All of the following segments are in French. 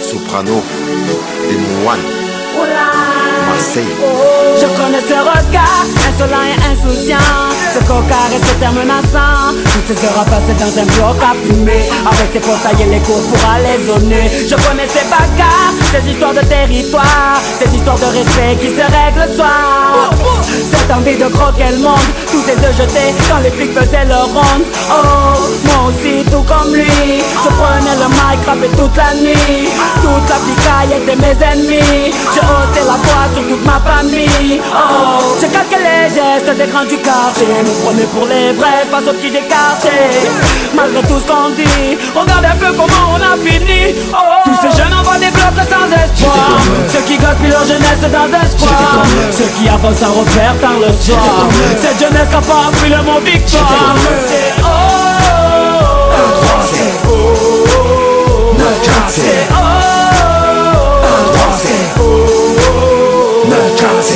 Soprano, des Mouane, Marseille. Je connais ce regard insolent et insouciant, ce cocard et ce terme menaçant. Toutes ces heures passées dans un bloc à fumer, avec ses portails et les cours pour aller zoner. Je connais ces bagarres, ces histoires de territoire, ces histoires de respect qui se règlent le soir. Cette envie de croquer le monde, tous ces œufs jetés quand les flics faisaient leur ronde. Oh, moi aussi tout comme lui, je prenais le mic, rappais toute la nuit. Toute la picaille était mes ennemis, j'ai ôté la voix sur toute ma famille. Oh, j'ai calqué les gestes des grands du quartier, me prenais pour les vrais, pas aux petits décartés. Malgré tout ce qu'on dit, regarde un peu comment on a fini. Oh, tous ces jeunes envoient des blocs sans espoir, ceux qui gaspillent leur jeunesse dans un square, ceux qui avancent sans repère dans le soir. Cette jeunesse n'a pas appris le mot victoire. C'est oh, c'est oh, c'est oh.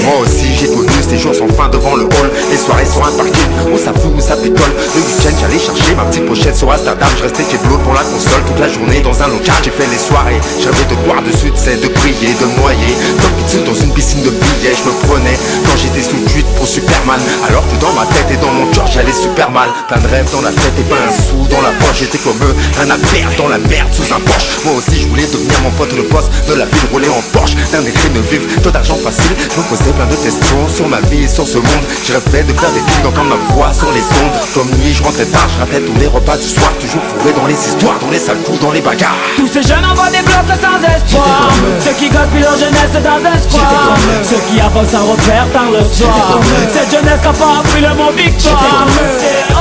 Moi aussi j'ai connu ces jours sans fin devant le hall, les soirées sur un parking où ça fout, où ça pétole. Le week-end j'allais chercher ma petite pochette sur Amsterdam. Je restais chez Blot pour la console toute la journée dans un local. J'ai fait les soirées, j'avais de boire de succès, de prier, de me noyer comme pizza dans une piscine de billets. Je me prenais quand j'étais sous cuite pour Superman, alors que dans ma tête et dans mon cœur j'allais super mal. Plein de rêves dans la tête et pas un sou dans la poche. J'étais comme eux, un à perdre dans la merde sous un Porsche. Moi aussi je voulais devenir mon pote le boss de la ville, rouler en Porsche. D'un écrit de vivre, tout d'argent facile. Je me posais plein de questions sur ma vie et sur ce monde. Je rêvais de faire des films d'entendre ma voix sur les ondes. Comme nuit je rentrais tard, je ratais tous les repas du soir, toujours fourré dans les histoires, dans les sales coups, dans les bagarres. Tous ces jeunes envoient des blocs sans espoir, ceux qui gaspillent leur jeunesse dans un square, ceux qui avancent sans repère dans le soir. Cette jeunesse n'a pas appris le mot victoire. C'est oh,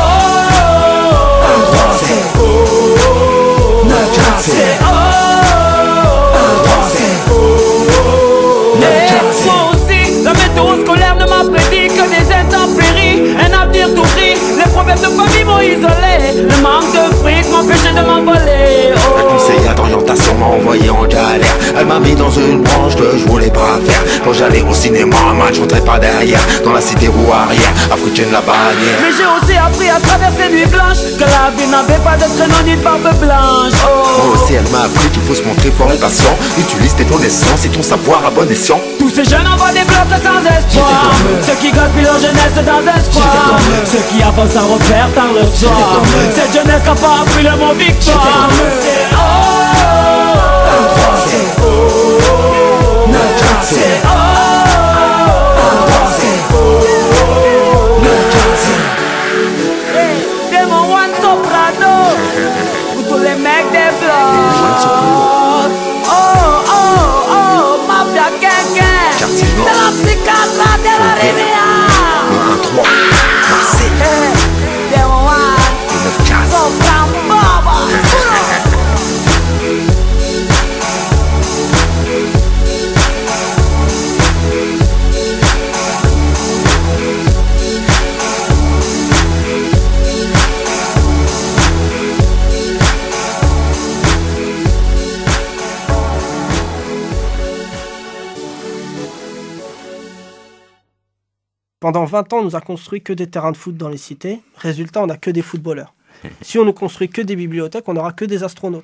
c'est oh, c'est oh. Moi aussi, la météo scolaire ne m'a prédit que des intempéries, un avenir tout gris. Les problèmes de famille m'ont isolé, le manque de fric m'empêchait de m'envoler. La conseillère d'orientation m'a envoyé en galère. Elle m'a mis dans une branche que je voulais pas faire. Quand j'allais au cinéma, un match, je rentrais pas derrière. Dans la cité roue arrière, africaine la bannière. Mais j'ai aussi appris à travers ces nuits blanches que la vie n'avait pas de traîneau ni de barbe blanche. Oh. Moi aussi elle m'a appris qu'il faut se montrer fort et patient. Utilise tes connaissances et ton savoir à bon escient. Tous ces jeunes envoient des blocs sans espoir, ceux qui gaspillent leur jeunesse dans un square, ceux qui avancent sans repère dans le soir. Cette jeunesse n'a pas appris le mot victoire. C'est oh, c'est oh, c'est oh, c'est oh. Des Mouane Soprano pour tous les mecs des blocs. Oh, oh, oh, Mafia Gang. Quartier Nord, C'est la psychiatre là de la Rivière. le 1-3, Marseille, Des Mouane le 9-15. Soprano. Pendant 20 ans, on nous a construit que des terrains de foot dans les cités. Résultat, on n'a que des footballeurs. Si on ne construit que des bibliothèques, on n'aura que des astronautes.